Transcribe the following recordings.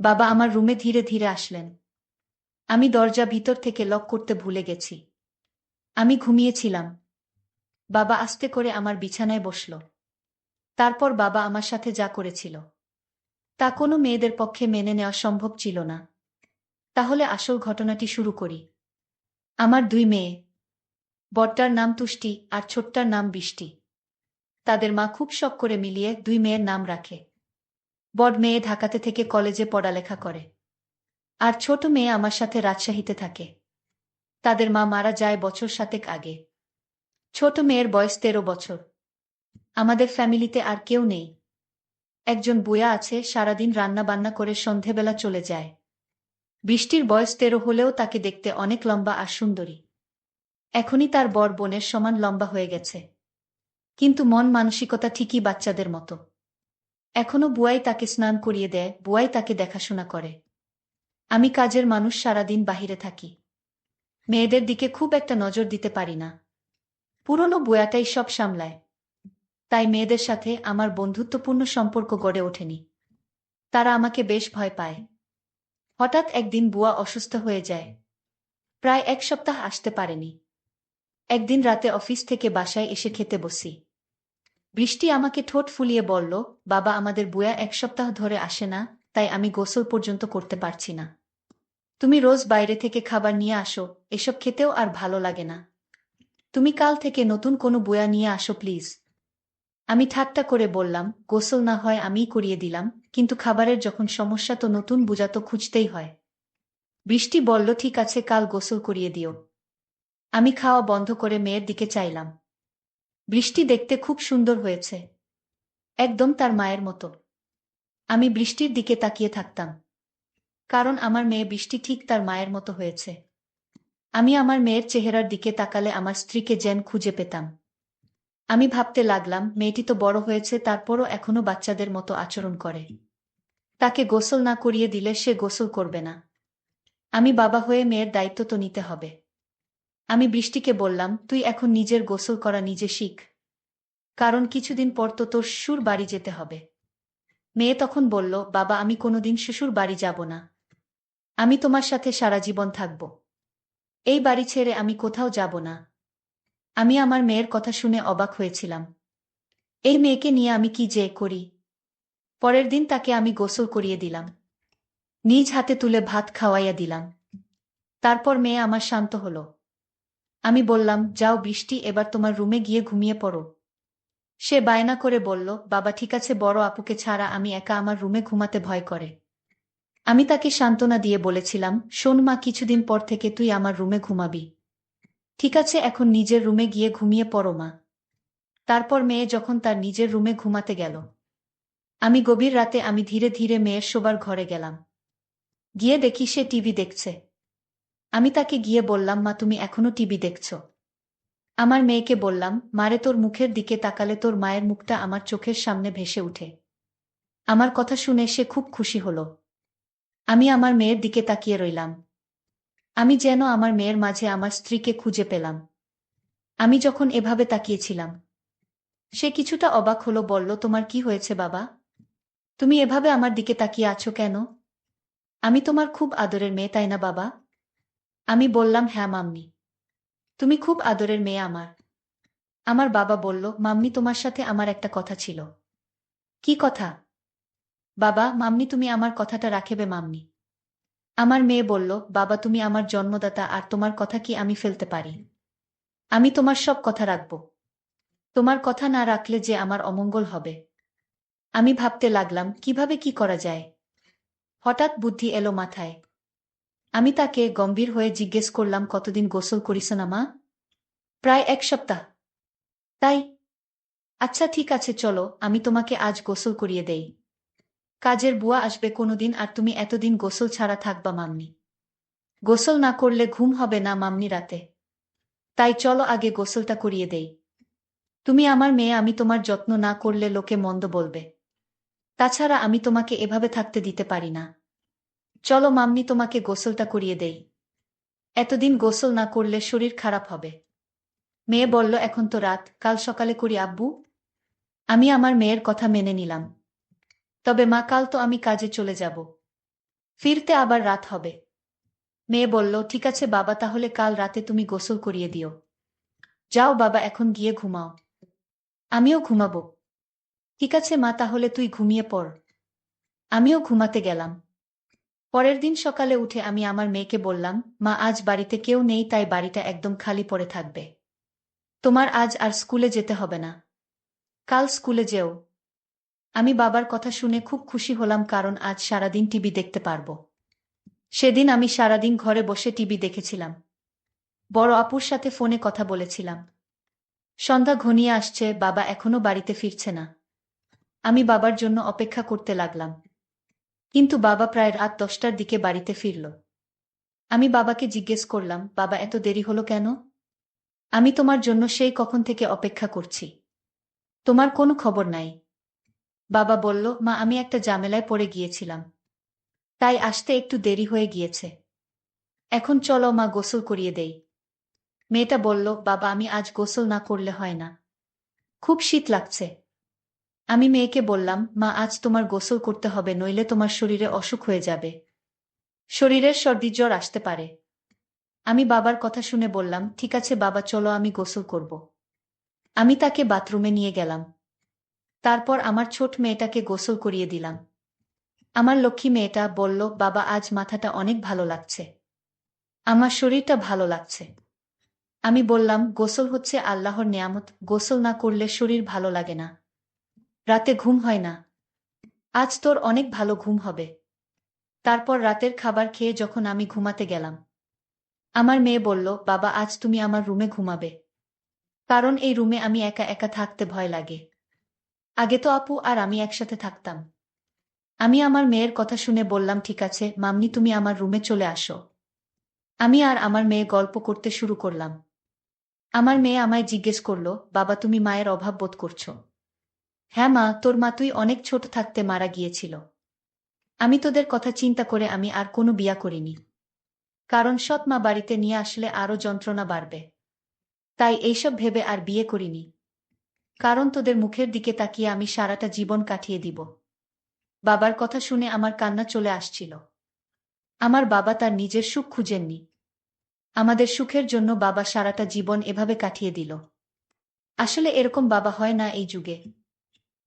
বাবা আমার রুমে ধীরে ধীরে আসলেন। আমি দরজা ভিতর থেকে লক করতে ভুলে গেছি। আমি ঘুমিয়েছিলাম। বাবা আস্তে করে আমার বিছানায় বসল। তারপর বাবা আমার সাথে যা করেছিল তা কোনো মেয়েদের পক্ষে মেনে নেওয়া সম্ভব ছিল না। তাহলে আসল ঘটনাটি শুরু করি। আমার দুই মেয়ে, বড়টার নাম তুষ্টি আর ছোটটার নাম বৃষ্টি। তাদের মা খুব শখ করে মিলিয়ে দুই মেয়ের নাম রাখে। বড় মেয়ে ঢাকাতে থেকে কলেজে পড়ালেখা করে, আর ছোট মেয়ে আমার সাথে রাজশাহীতে থাকে। তাদের মা মারা যায় বছর সাতেক আগে। ছোট মেয়ের বয়স ১৩ বছর। আমাদের ফ্যামিলিতে আর কেউ নেই। একজন বুয়া আছে, সারাদিন রান্না বান্না করে সন্ধেবেলা চলে যায়। বৃষ্টির বয়স ১৩ হলেও তাকে দেখতে অনেক লম্বা আর সুন্দরী। এখনই তার বড় বোনের সমান লম্বা হয়ে গেছে, কিন্তু মন মানসিকতা ঠিকই বাচ্চাদের মতো। এখনো বুয়াই তাকে স্নান করিয়ে দেয়, বুয়াই তাকে দেখাশোনা করে। আমি কাজের মানুষ, সারাদিন বাহিরে থাকি। মেয়েদের দিকে খুব একটা নজর দিতে পারি না। পুরনো বুয়াটাই সব সামলায়। তাই মেয়েদের সাথে আমার বন্ধুত্বপূর্ণ সম্পর্ক গড়ে ওঠেনি। তারা আমাকে বেশ ভয় পায়। হঠাৎ একদিন বুয়া অসুস্থ হয়ে যায়। প্রায় ১ সপ্তাহ আসতে পারেনি। একদিন রাতে অফিস থেকে বাসায় এসে খেতে বসি। বৃষ্টি আমাকে ঠোঁট ফুলিয়ে বলল, বাবা আমাদের বুয়া ১ সপ্তাহ ধরে আসে না, তাই আমি গোসল পর্যন্ত করতে পারছি না। তুমি রোজ বাইরে থেকে খাবার নিয়ে আসো, এসব খেতেও আর ভালো লাগে না। তুমি কাল থেকে নতুন কোনো বুয়া নিয়ে আসো প্লিজ। আমি ঠাট্টা করে বললাম, গোসল না হয় আমিই করিয়ে দিলাম, কিন্তু খাবারের যখন সমস্যা তো নতুন বুয়া তো খুঁজতেই হয়। বৃষ্টি বলল, ঠিক আছে, কাল গোসল করিয়ে দিও। আমি খাওয়া বন্ধ করে মেয়ের দিকে চাইলাম। বৃষ্টি দেখতে খুব সুন্দর হয়েছে, একদম তার মায়ের মতো। আমি বৃষ্টির দিকে তাকিয়ে থাকতাম, কারণ আমার মেয়ে বৃষ্টি ঠিক তার মায়ের মতো হয়েছে। আমি আমার মেয়ের চেহারার দিকে তাকালে আমার স্ত্রীকে যেন খুঁজে পেতাম। আমি ভাবতে লাগলাম, মেয়েটি তো বড় হয়েছে, তারপরও এখনো বাচ্চাদের মতো আচরণ করে। তাকে গোসল না করিয়ে দিলে সে গোসল করবে না। আমি বাবা হয়ে মেয়ের দায়িত্ব তো নিতে হবে। আমি বৃষ্টিকে বললাম, তুই এখন নিজের গোসল করা নিজে শিখ, কারণ কিছুদিন পর তো তোর শ্বশুর বাড়ি যেতে হবে। মেয়ে তখন বলল, বাবা আমি কোনোদিন শ্বশুর বাড়ি যাব না। আমি তোমার সাথে সারা জীবন থাকব। এই বাড়ি ছেড়ে আমি কোথাও যাব না। আমি আমার মেয়ের কথা শুনে অবাক হয়েছিলাম। এই মেয়েকে নিয়ে আমি কি যে করি। পরের দিন তাকে আমি গোসল করিয়ে দিলাম। নিজ হাতে তুলে ভাত খাওয়াইয়া দিলাম। তারপর মেয়ে আমার শান্ত হলো। আমি বললাম, যাও বৃষ্টি, এবার তোমার রুমে গিয়ে ঘুমিয়ে পড়ো। সে বায়না করে বলল, বাবা ঠিক আছে, বড় আপুকে ছাড়া আমি একা আমার রুমে ঘুমাতে ভয় করে। আমি তাকে সান্ত্বনা দিয়ে বলেছিলাম, শোন মা, কিছুদিন পর থেকে তুই আমার রুমে ঘুমাবি। ঠিক আছে, এখন নিজের রুমে গিয়ে ঘুমিয়ে পড়ো মা। তারপর মেয়ে যখন তার নিজের রুমে ঘুমাতে গেল, আমি গভীর রাতে আমি ধীরে ধীরে মেয়ের শোবার ঘরে গেলাম। গিয়ে দেখি সে টিভি দেখছে। আমি তাকে গিয়ে বললাম, মা তুমি এখনো টিভি দেখছ? আমার মেয়েকে বললাম, মারে তোর মুখের দিকে তাকালে তোর মায়ের মুখটা আমার চোখের সামনে ভেসে উঠে। আমার কথা শুনে সে খুব খুশি হলো। আমি আমার মেয়ের দিকে তাকিয়ে রইলাম। আমি যেন আমার মেয়ের মাঝে আমার স্ত্রীকে খুঁজে পেলাম। আমি যখন এভাবে তাকিয়েছিলাম, সে কিছুটা অবাক হলো, বলল, তোমার কি হয়েছে বাবা? তুমি এভাবে আমার দিকে তাকিয়ে আছো কেন? আমি তোমার খুব আদরের মেয়ে, তাই না বাবা? আমি বললাম, হ্যাঁ মাম্মি, তুমি খুব আদরের মেয়ে আমার। আমার বাবা বলল, মাম্মি তোমার সাথে আমার একটা কথা ছিল। কি কথা? বাবা, মাম্মি তুমি আমার কথাটা রাখবে মাম্মি। আমার মেয়ে বলল, বাবা তুমি আমার জন্মদাতা, আর তোমার কথা কি আমি ফেলতে পারি? আমি তোমার সব কথা রাখব। তোমার কথা না রাখলে যে আমার অমঙ্গল হবে। আমি ভাবতে লাগলাম, কিভাবে কি করা যায়। হঠাৎ বুদ্ধি এলো মাথায়। আমি তাকে গম্ভীর হয়ে জিজ্ঞেস করলাম, কতদিন গোসল করিস না মা? প্রায় ১ সপ্তাহ। তাই? আচ্ছা ঠিক আছে, চলো আমি তোমাকে আজ গোসল করিয়ে দেই। কাজের বুয়া আসবে কোনোদিন, আর তুমি এতদিন গোসল ছাড়া থাকবা মাম্মি। গোসল না করলে ঘুম হবে না মাম্মি রাতে। তাই চলো আগে গোসলটা করিয়ে দেই। তুমি আমার মেয়ে, আমি তোমার যত্ন না করলে লোকে মন্দ বলবে। তাছাড়া আমি তোমাকে এভাবে থাকতে দিতে পারি না। চলো মাম্মি তোমাকে গোসলটা করিয়ে দেই। এতদিন গোসল না করলে শরীর খারাপ হবে। মেয়ে বলল, এখন তো রাত, কাল সকালে করি আব্বু। আমি আমার মেয়ের কথা মেনে নিলাম। তবে মা, কাল তো আমি কাজে চলে যাব। ফিরতে আবার রাত হবে। মেয়ে বলল, ঠিক আছে বাবা, তাহলে কাল রাতে তুমি গোসল করিয়ে দিও। যাও বাবা, এখন গিয়ে ঘুমাও। আমিও ঘুমাবো। ঠিক আছে মা, তাহলে তুই ঘুমিয়ে পড়। আমিও ঘুমাতে গেলাম। পরের দিন সকালে উঠে আমি আমার মেয়েকে বললাম, মা আজ বাড়িতে কেউ নেই, তাই বাড়িটা একদম খালি পড়ে থাকবে। তোমার আজ আর স্কুলে যেতে হবে না। কাল স্কুলে যেও। আমি বাবার কথা শুনে খুব খুশি হলাম, কারণ আজ সারাদিন টিভি দেখতে পারবো। সেদিন আমি সারাদিন ঘরে বসে টিভি দেখেছিলাম। বড় আপুর সাথে ফোনে কথা বলেছিলাম। সন্ধ্যা ঘনিয়ে আসছে, বাবা এখনো বাড়িতে ফিরছে না। আমি বাবার জন্য অপেক্ষা করতে লাগলাম। কিন্তু বাবা প্রায় রাত 10টার দিকে বাড়িতে ফিরল। আমি বাবাকে জিজ্ঞেস করলাম, বাবা এত দেরি হলো কেন? আমি তোমার জন্য সেই কখন থেকে অপেক্ষা করছি। তোমার কোনো খবর নাই। বাবা বলল, মা আমি একটা ঝামেলায় পড়ে গিয়েছিলাম, তাই আসতে একটু দেরি হয়ে গিয়েছে। এখন চলো মা, গোসল করিয়ে দেই। মেয়েটা বলল, বাবা আমি আজ গোসল না করলে হয় না, খুব শীত লাগছে। আমি মেয়েকে বললাম, মা আজ তোমার গোসল করতে হবে, নইলে তোমার শরীরে অসুখ হয়ে যাবে। শরীরের সর্দি জ্বর আসতে পারে। আমি বাবার কথা শুনে বললাম, ঠিক আছে বাবা, চলো আমি গোসল করব। আমি তাকে বাথরুমে নিয়ে গেলাম। তারপর আমার ছোট মেয়েটাকে গোসল করিয়ে দিলাম। আমার লক্ষ্মী মেয়েটা বলল, বাবা আজ মাথাটা অনেক ভালো লাগছে, আমার শরীরটা ভালো লাগছে। আমি বললাম, গোসল হচ্ছে আল্লাহর নেয়ামত, গোসল না করলে শরীর ভালো লাগে না, রাতে ঘুম হয় না। আজ তোর অনেক ভালো ঘুম হবে। তারপর রাতের খাবার খেয়ে যখন আমি ঘুমাতে গেলাম, আমার মেয়ে বলল, বাবা আজ তুমি আমার রুমে ঘুমাবে, কারণ এই রুমে আমি একা একা থাকতে ভয় লাগে। আগে তো আপু আর আমি একসাথে থাকতাম। আমি আমার মেয়ের কথা শুনে বললাম, ঠিক আছে মাম্মি, তুমি আমার রুমে চলে আসো। আমি আর আমার মেয়ে গল্প করতে শুরু করলাম। আমার মেয়ে আমায় জিজ্ঞেস করল, বাবা তুমি মায়ের অভাব বোধ করছো? হ্যাঁ মা, তোর মা তুই অনেক ছোট থাকতে মারা গিয়েছিল। আমি তোদের কথা চিন্তা করে আমি আর কোনো বিয়া করিনি, কারণ সৎ মা বাড়িতে নিয়ে আসলে আরো যন্ত্রণা বাড়বে। তাই এইসব ভেবে আর বিয়ে করিনি, কারণ তোদের মুখের দিকে তাকিয়ে আমি সারাটা জীবন কাটিয়ে দিব। বাবার কথা শুনে আমার কান্না চলে আসছিল। আমার বাবা তার নিজের সুখ খুঁজেননি, আমাদের সুখের জন্য বাবা সারাটা জীবন এভাবে কাটিয়ে দিল। আসলে এরকম বাবা হয় না এই যুগে।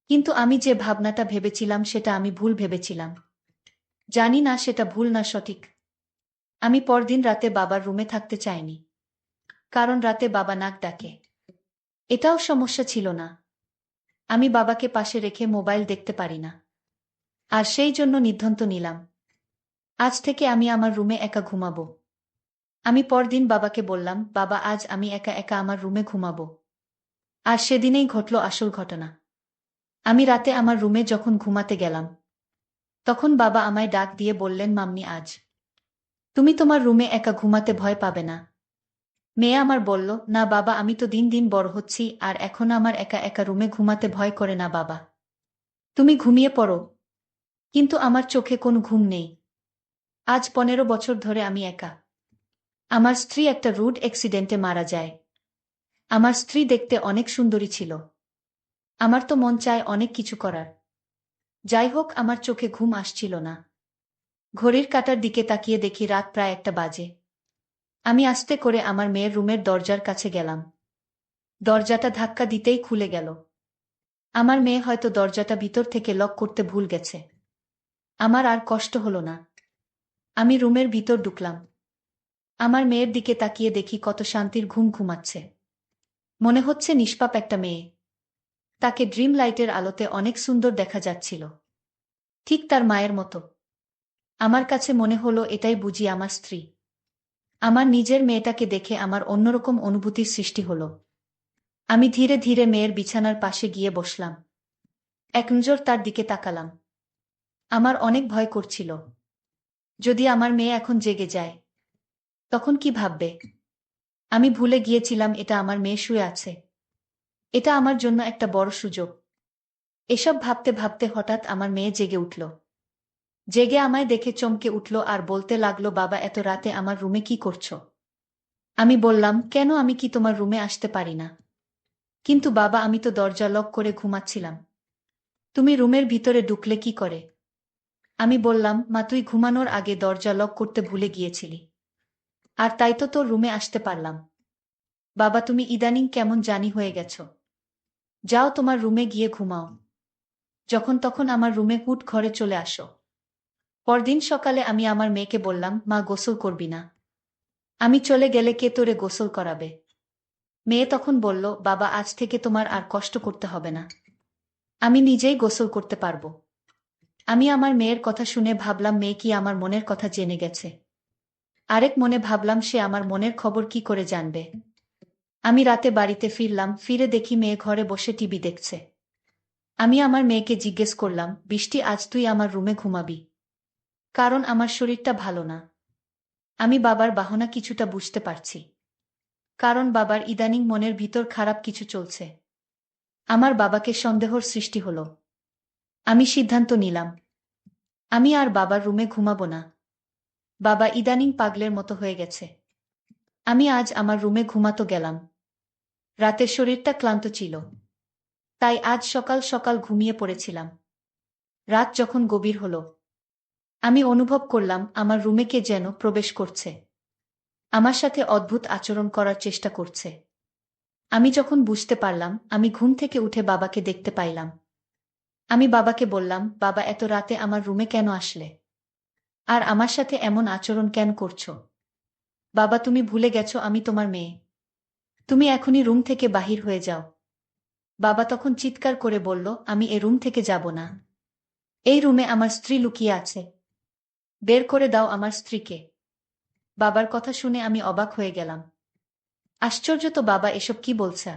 কিন্তু আমি যে ভাবনাটা ভেবেছিলাম সেটা আমি ভুল ভেবেছিলাম। জানি না সেটা ভুল না সঠিক। আমি পরদিন রাতে বাবার রুমে থাকতে চাইনি, কারণ রাতে বাবা নাক ডাকে। এটাও সমস্যা ছিল না, আমি বাবাকে পাশে রেখে মোবাইল দেখতে পারি না। আর সেই জন্য সিদ্ধান্ত নিলাম, আজ থেকে আমি আমার রুমে একা ঘুমাবো। আমি পরদিন বাবাকে বললাম, বাবা আজ আমি একা একা আমার রুমে ঘুমাবো। আর সেদিনেই ঘটল আসল ঘটনা। আমি রাতে আমার রুমে যখন ঘুমাতে গেলাম, তখন বাবা আমায় ডাক দিয়ে বললেন, মাম্মি আজ তুমি তোমার রুমে একা ঘুমাতে ভয় পাবে না? মেয়ে আমার বলল, না বাবা, আমি তো দিন দিন বড় হচ্ছি, আর এখন আমার একা একা রুমে ঘুমাতে ভয় করে না বাবা। তুমি ঘুমিয়ে পড়ো। কিন্তু আমার চোখে কোনো ঘুম নেই। আজ 15 বছর ধরে আমি একা। আমার স্ত্রী একটা রোড অ্যাক্সিডেন্টে মারা যায়। আমার স্ত্রী দেখতে অনেক সুন্দরী ছিল। আমার তো মন চায় অনেক কিছু করার। যাই হোক, আমার চোখে ঘুম আসছিল না। ঘড়ির কাঁটার দিকে তাকিয়ে দেখি রাত প্রায় 1টা বাজে। আমি আস্তে করে আমার মেয়ের রুমের দরজার কাছে গেলাম। দরজাটা ধাক্কা দিতেই খুলে গেল। আমার মেয়ে হয়তো দরজাটা ভিতর থেকে লক করতে ভুল গেছে। আমার আর কষ্ট হলো না। আমি রুমের ভিতর ঢুকলাম। আমার মেয়ের দিকে তাকিয়ে দেখি কত শান্তির ঘুম ঘুমাচ্ছে। মনে হচ্ছে নিষ্পাপ একটা মেয়ে। তাকে ড্রিম লাইটের আলোতে অনেক সুন্দর দেখা যাচ্ছিল, ঠিক তার মায়ের মতো। আমার কাছে মনে হলো এটাই বুঝি আমার স্ত্রী। আমার নিজের মেয়েটাকে দেখে আমার অন্যরকম অনুভূতির সৃষ্টি হলো। আমি ধীরে ধীরে মেয়ের বিছানার পাশে গিয়ে বসলাম। এক নজর তার দিকে তাকালাম। আমার অনেক ভয় করছিল। যদি আমার মেয়ে এখন জেগে যায়, তখন কি ভাববে? আমি ভুলে গিয়েছিলাম এটা আমার মেয়ে শুয়ে আছে। এটা আমার জন্য একটা বড় সুযোগ। এসব ভাবতে ভাবতে হঠাৎ আমার মেয়ে জেগে উঠল। জেগে আমায় দেখে চমকে উঠল আর বলতে লাগলো, বাবা এত রাতে আমার রুমে কি করছো? আমি বললাম, কেন, আমি কি তোমার রুমে আসতে পারি না? কিন্তু বাবা আমি তো দরজা লক করে ঘুমাচ্ছিলাম। তুমি রুমের ভিতরে ঢুকলে কি করে? আমি বললাম, মা তুই ঘুমানোর আগে দরজা লক করতে ভুলে গিয়েছিলি। আর তাই তো তোর রুমে আসতে পারলাম। বাবা তুমি ইদানিং কেমন জানি হয়ে গেছো। যাও তোমার রুমে গিয়ে ঘুমাও। যখন তখন আমার রুমে হুট ঘরে চলে আসো। পরদিন সকালে আমি আমার মেয়েকে বললাম, মা গোসল করবি না? আমি চলে গেলে কে তোরে গোসল করাবে? মেয়ে তখন বলল, বাবা আজ থেকে তোমার আর কষ্ট করতে হবে না। আমি নিজেই গোসল করতে পারবো। আমি আমার মেয়ের কথা শুনে ভাবলাম মেয়ে কি আমার মনের কথা জেনে গেছে। আরেক মনে ভাবলাম সে আমার মনের খবর কি করে জানবে। আমি রাতে বাড়িতে ফিরলাম, ফিরে দেখি মেয়ে ঘরে বসে টিভি দেখছে। আমি আমার মেয়েকে জিজ্ঞেস করলাম, বৃষ্টি আজ তুই আমার রুমে ঘুমাবি? কারণ আমার শরীরটা ভালো না। আমি বাবার বাহনা কিছুটা বুঝতে পারছি। কারণ বাবার ইদানিং মনের ভিতর খারাপ কিছু চলছে। আমার বাবাকে সন্দেহর সৃষ্টি হলো। আমি সিদ্ধান্ত নিলাম, আমি আর বাবার রুমে ঘুমাবো না। বাবা ইদানিং পাগলের মতো হয়ে গেছে। আমি আজ আমার রুমে ঘুমাতে গেলাম। রাতের শরীরটা ক্লান্ত ছিল। তাই আজ সকাল সকাল ঘুমিয়ে পড়েছিলাম। রাত যখন গভীর হলো, আমি অনুভব করলাম আমার রুমে কে যেন প্রবেশ করছে। আমার সাথে অদ্ভুত আচরণ করার চেষ্টা করছে। আমি যখন বুঝতে পারলাম, আমি ঘুম থেকে উঠে বাবাকে দেখতে পাইলাম। আমি বাবাকে বললাম, বাবা এত রাতে আমার রুমে কেন আসলে? আর আমার সাথে এমন আচরণ কেন করছো? বাবা তুমি ভুলে গেছো আমি তোমার মেয়ে। তুমি এখনই রুম থেকে বাহির হয়ে যাও। বাবা তখন চিৎকার করে বলল, আমি এ রুম থেকে যাব না। এই রুমে আমার স্ত্রী লুকিয়ে আছে। বের করে দাও আমার স্ত্রীকে। বাবার কথা শুনে আমি অবাক হয়ে গেলাম। আশ্চর্য তো বাবা, এসব কি বলছা?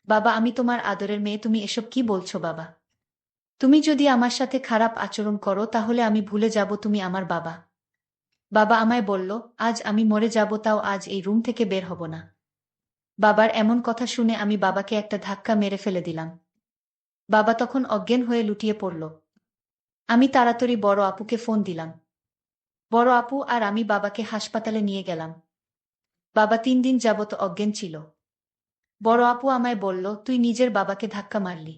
বাবা আমি তোমার আদরের মেয়ে, তুমি এসব কি বলছো বাবা? তুমি যদি আমার সাথে খারাপ আচরণ করো তাহলে আমি ভুলে যাব তুমি আমার বাবা। বাবা আমায় বলল, আজ আমি মরে যাব তাও আজ এই রুম থেকে বের হব না। বাবার এমন কথা শুনে আমি বাবাকে একটা ধাক্কা মেরে ফেলে দিলাম। বাবা তখন অজ্ঞান হয়ে লুটিয়ে পড়ল। আমি তাড়াতাড়ি বড় আপুকে ফোন দিলাম। বড় আপু আর আমি বাবাকে হাসপাতালে নিয়ে গেলাম। বাবা 3 দিন যাবত অজ্ঞান ছিল। বড় আপু আমায় বলল, তুই নিজের বাবাকে ধাক্কা মারলি।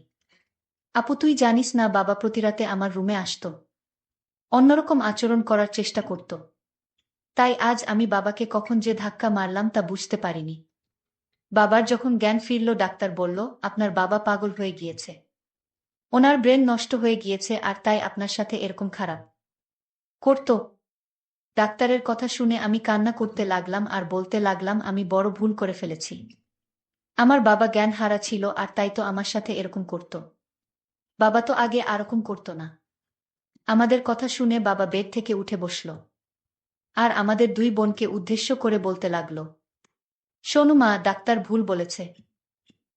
আপু তুই জানিস না বাবা প্রতিরাতে আমার রুমে আসতো। অন্যরকম আচরণ করার চেষ্টা করত। তাই আজ আমি বাবাকে কখন যে ধাক্কা মারলাম তা বুঝতে পারিনি। বাবার যখন জ্ঞান ফিরল ডাক্তার বলল, আপনার বাবা পাগল হয়ে গিয়েছে। ওনার ব্রেন নষ্ট হয়ে গিয়েছে আর তাই আপনার সাথে এরকম খারাপ করত। ডাক্তারের কথা শুনে আমি কান্না করতে লাগলাম আর বলতে লাগলাম আমি বড় ভুল করে ফেলেছি। আমার বাবা জ্ঞান হারা ছিল আর তাই তো আমার সাথে এরকম করত। বাবা তো আগে আরকম করত না। আমাদের কথা শুনে বাবা বেড থেকে উঠে বসল। আর আমাদের 2 বোনকে উদ্দেশ্য করে বলতে লাগল, শোনো মা, ডাক্তার ভুল বলেছে।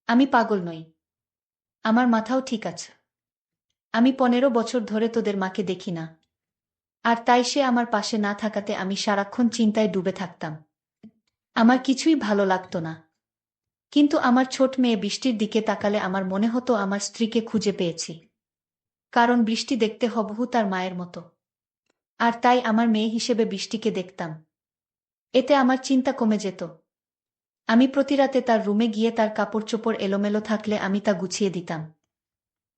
আমি পাগল নই। আমার মাথাও ঠিক আছে। আমি 15 বছর ধরে তোদের মাকে দেখি না। আর তাই সে আমার পাশে না থাকাতে আমি সারাক্ষণ চিন্তায় ডুবে থাকতাম। আমার কিছুই ভালো লাগতো না। কিন্তু আমার ছোট মেয়ে বৃষ্টির দিকে তাকালে আমার মনে হতো আমার স্ত্রীকে খুঁজে পেয়েছি। কারণ বৃষ্টি দেখতে হুবহু তার মায়ের মতো। আর তাই আমার মেয়ে হিসেবে বৃষ্টিকে দেখতাম। এতে আমার চিন্তা কমে যেত। আমি প্রতি রাতে তার রুমে গিয়ে তার কাপড় চোপড় এলোমেলো থাকলে আমি তা গুছিয়ে দিতাম।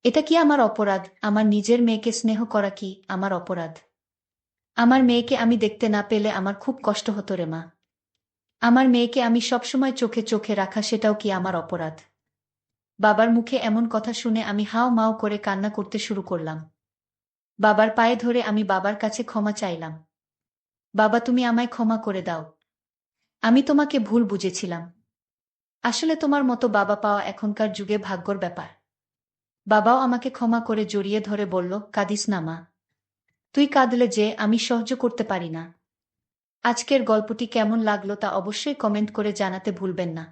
এটা কি আমার অপরাধ? আমার নিজের মেয়েকে স্নেহ করা কি আমার অপরাধ? আমার মেয়েকে আমি দেখতে না পেলে আমার খুব কষ্ট হতো রে মা। আমার মেয়েকে আমি সবসময় চোখে চোখে রাখা, সেটাও কি আমার অপরাধ? বাবার মুখে এমন কথা শুনে আমি হাও মাও করে কান্না করতে শুরু করলাম। বাবার পায়ে ধরে আমি বাবার কাছে ক্ষমা চাইলাম। বাবা তুমি আমায় ক্ষমা করে দাও। আমি তোমাকে ভুল বুঝেছিলাম। আসলে তোমার মতো বাবা পাওয়া এখনকার যুগে ভাগ্যর ব্যাপার। বাবাও আমাকে ক্ষমা করে জড়িয়ে ধরে বলল, কাঁদিস না মা। তুই কাঁদলে যে আমি সহ্য করতে পারি না। আজকের গল্পটি কেমন লাগলো তা অবশ্যই কমেন্ট করে জানাতে ভুলবেন না।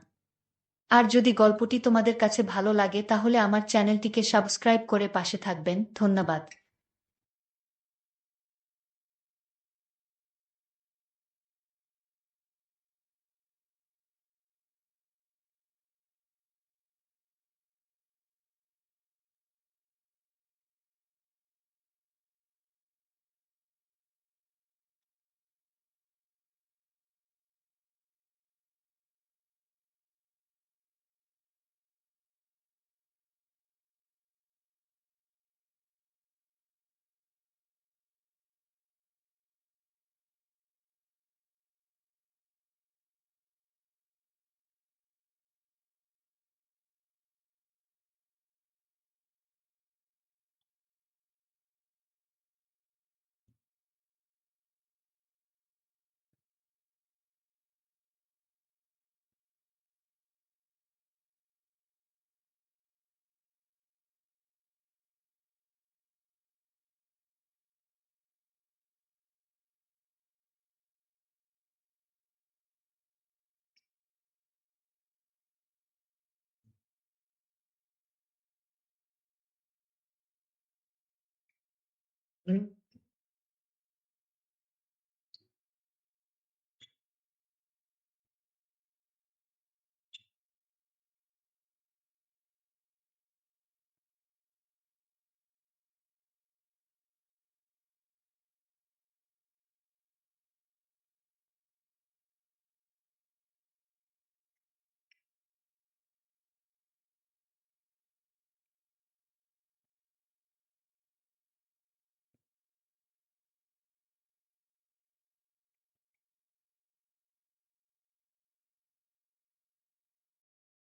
আর যদি গল্পটি তোমাদের কাছে ভালো লাগে তাহলে আমার চ্যানেলটিকে সাবস্ক্রাইব করে পাশে থাকবেন। ধন্যবাদ।